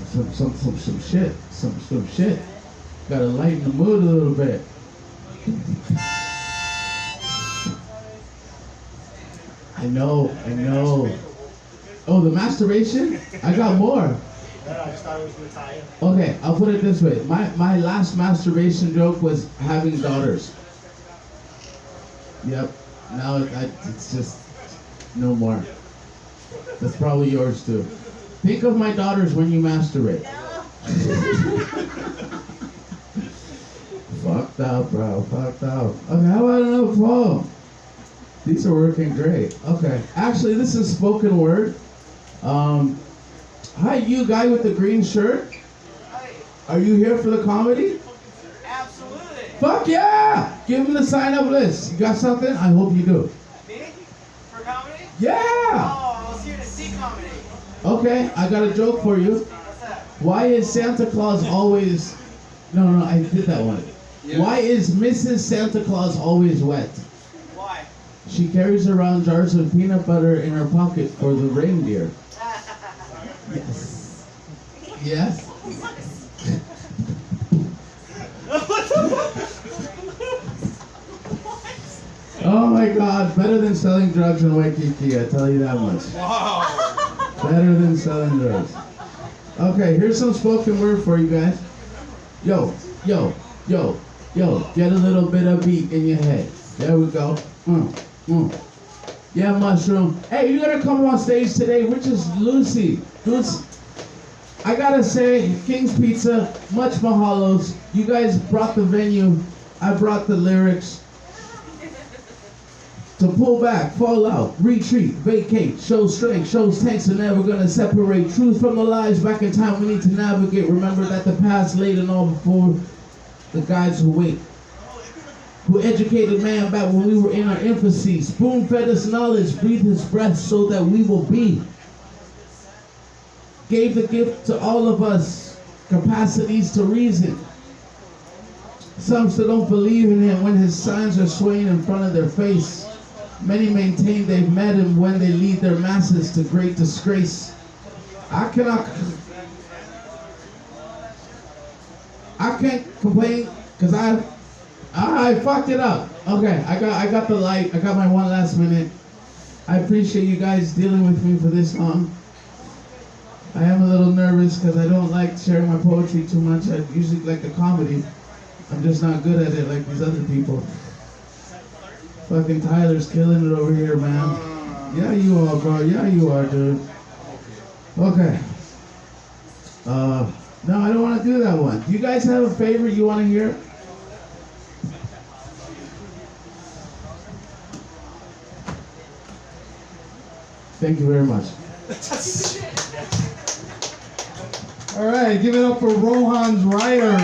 shit. Some shit. Gotta lighten the mood a little bit. I know. Oh, the masturbation? I got more. I just thought it was gonna tie in. Okay, I'll put it this way. My last masturbation joke was having daughters. Yep. Now it's just no more. That's probably yours too. Think of my daughters when you masturbate. Fucked up, bro. Fucked up. Okay, how about another poem? These are working great. Okay. Actually, this is spoken word. Hi, you guy with the green shirt. Hi. Are you here for the comedy? Absolutely. Fuck yeah! Give him the sign-up list. You got something? I hope you do. Me? For comedy? Yeah! Oh, I was here to see comedy. Okay, I got a joke for you. What's that? Why is Santa Claus always... No, I did that one. Yeah. Why is Mrs. Santa Claus always wet? Why? She carries around jars of peanut butter in her pocket for the reindeer. Yes. Yes? Oh my god, better than selling drugs in Waikiki, I tell you that much. Wow. Better than selling drugs. Okay, here's some spoken word for you guys. Yo, get a little bit of beat in your head. There we go. Yeah, Mushroom. Hey, you gotta come on stage today, which is Lucy. I gotta say, King's Pizza, much mahalos. You guys brought the venue. I brought the lyrics. To pull back, fall out, retreat, vacate, show strength, shows tanks are never gonna separate truth from the lies. Back in time we need to navigate. Remember that the past laid and all before the guides who wait. Who educated man back when we were in our infancy. Spoon fed us knowledge, breathed his breath so that we will be. Gave the gift to all of us, capacities to reason. Some still don't believe in him when his signs are swaying in front of their face. Many maintain they've met him when they lead their masses to great disgrace. I can't complain because I fucked it up. Okay, I got the light. I got my one last minute. I appreciate you guys dealing with me for this long. I am a little nervous because I don't like sharing my poetry too much. I usually like the comedy. I'm just not good at it like these other people. Fucking Tyler's killing it over here, man. Yeah, you are, bro. Yeah, you are, dude. Okay. No, I don't want to do that one. Do you guys have a favorite you want to hear? Thank you very much. All right, give it up for Rohan's Riders.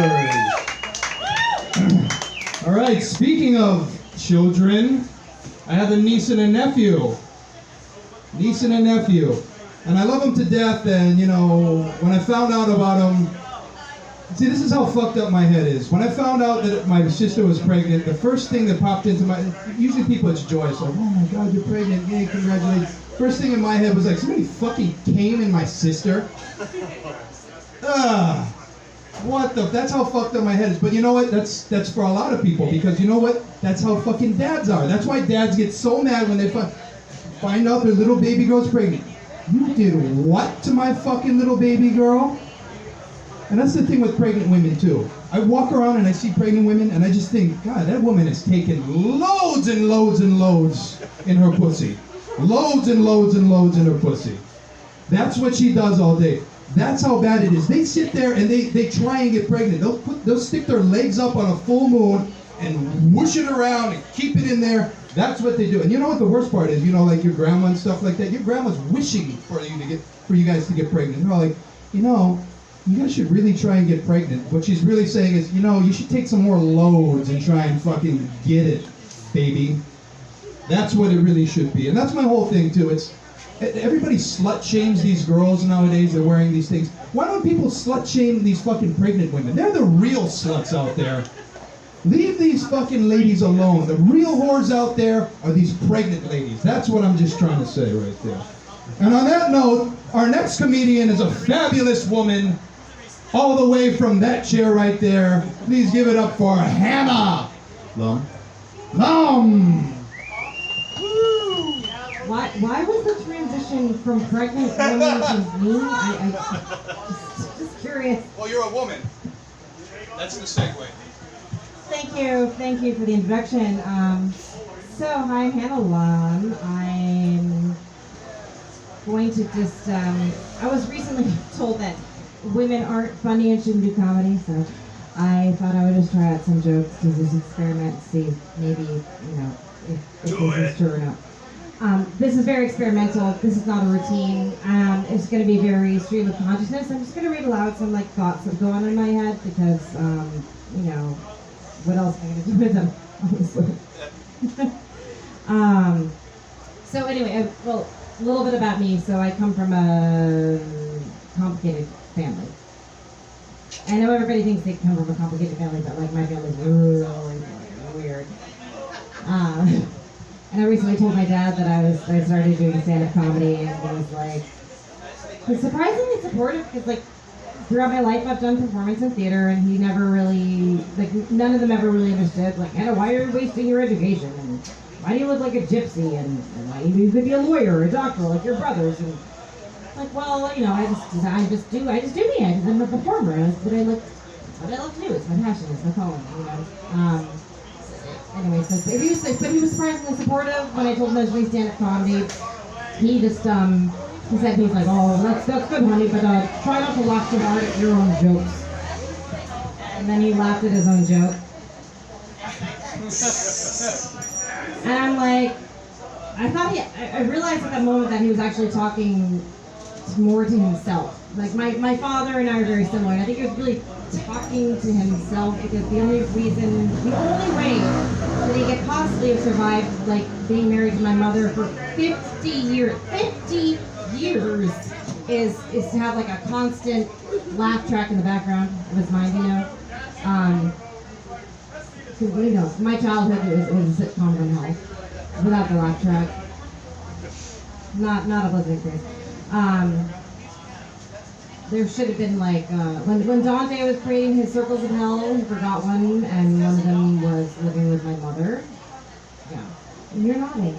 All right, speaking of children, I have a niece and a nephew. And I love them to death, and you know, when I found out about them, see, this is how fucked up my head is. When I found out that my sister was pregnant, the first thing that popped into my, usually people it's joy, so, oh my god, you're pregnant, yay, congratulations. First thing in my head was like, somebody fucking came in my sister? What the, that's how fucked up my head is. But you know what, that's for a lot of people, because you know what, that's how fucking dads are. That's why dads get so mad when they find out their little baby girl's pregnant. You did what to my fucking little baby girl? And that's the thing with pregnant women too. I walk around and I see pregnant women and I just think, God, that woman has taken loads and loads and loads in her pussy. Loads and loads and loads in her pussy. That's what she does all day. That's how bad it is. They sit there and they try and get pregnant. They'll stick their legs up on a full moon and whoosh it around and keep it in there. That's what they do. And you know what the worst part is? You know, like your grandma and stuff like that. Your grandma's wishing for you guys to get pregnant. They're all like, you know, you guys should really try and get pregnant. What she's really saying is, you know, you should take some more loads and try and fucking get it, baby. That's what it really should be. And that's my whole thing too. It's everybody slut shames these girls nowadays. They're wearing these things. Why don't people slut shame these fucking pregnant women? They're the real sluts out there. Leave these fucking ladies alone. The real whores out there are these pregnant ladies. That's what I'm just trying to say right there. And on that note, our next comedian is a fabulous woman, all the way from that chair right there. Please give it up for Hanna. Lum. Why was the transition from pregnant woman to me? Just curious. Well, you're a woman. That's the segue. Thank you for the introduction. So I'm Hanna Lum. I'm going to just, I was recently told that women aren't funny and shouldn't do comedy, so I thought I would just try out some jokes to just experiment, see if maybe, if this is true or not. This is very experimental. This is not a routine. It's going to be very stream of consciousness. I'm just going to read aloud some thoughts that go on in my head because, what else am I going to do with them, honestly? So anyway, a little bit about me. So I come from a complicated family. I know everybody thinks they come from a complicated family, but my family's really weird. And I recently told my dad that I started doing stand-up comedy, and he was surprisingly supportive because throughout my life I've done performance and theater, and he never really none of them ever really understood Hanna, why are you wasting your education, and why do you look like a gypsy, and why you could be a lawyer or a doctor like your brothers, and I just do me. I'm a performer. That's what I love to do. It's my passion. It's my calling. Anyway, but he was surprisingly supportive when I told him I was doing stand-up comedy. He just he said he's like, oh, that's good, honey, but try not to laugh too hard at your own jokes. And then he laughed at his own joke. And I'm like, I realized at that moment that he was actually talking more to himself. My father and I are very similar, and I think he was really talking to himself because the only way that he could possibly have survived being married to my mother for 50 years is to have a constant laugh track in the background of his mind, my childhood was a sitcom from hell without the laugh track. Not a pleasant experience. There should have been when Dante was creating his circles of hell, he forgot one, and one of them was living with my mother. Yeah, you're nodding. I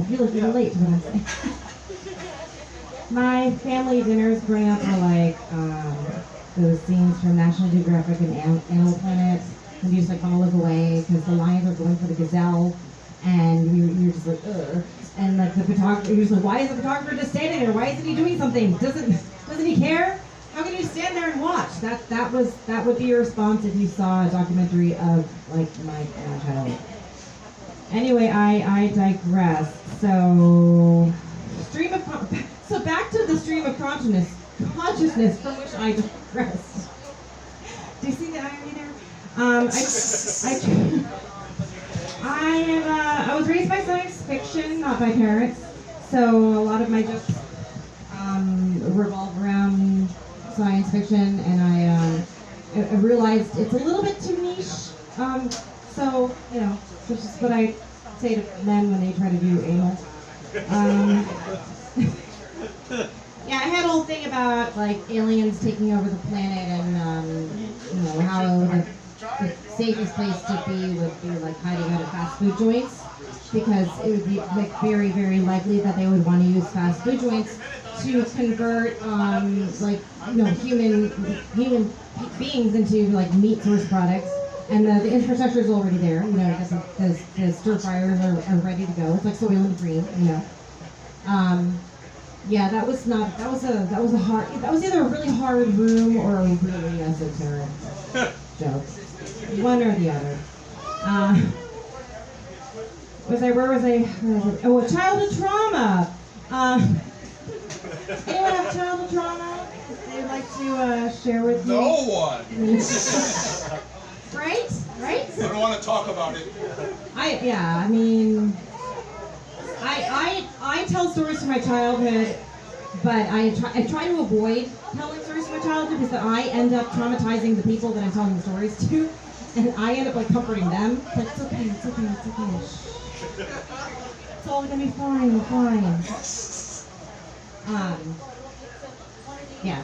feel like you relate to what I'm saying. My family dinners growing up were those scenes from National Geographic and Animal Planet, and you just all look away because the lions are going for the gazelle, and you're just ugh. And the photographer, you're just why is the photographer just standing there? Why isn't he doing something? Doesn't he care? How can you stand there and watch? That would be your response if you saw a documentary of my childhood. Anyway, I digress. So back to the stream of consciousness from which I digressed. Do you see the irony there? I was raised by science fiction, not by parents, so a lot of my jokes revolve around science fiction, and I realized it's a little bit too niche. So which is what I say to men when they try to do anal. Yeah, I had a whole thing about aliens taking over the planet, and how the safest place to be would be hiding out at fast food joints, because it would be very, very likely that they would want to use fast food joints to convert human beings into meat source products, and the infrastructure is already there. The stir fryers are ready to go. It's like Soylent Green. Yeah, that was either a really hard room or a really esoteric joke. One or the other. Where was I? Oh, childhood trauma. Anyone have childhood trauma they'd like to share with me? No one. Right? I don't want to talk about it. I mean, I tell stories from my childhood, but I try to avoid telling stories from my childhood because I end up traumatizing the people that I'm telling the stories to, and I end up like comforting them. Like, it's okay, it's okay, it's okay. Shh. It's all gonna be fine, fine. Yeah.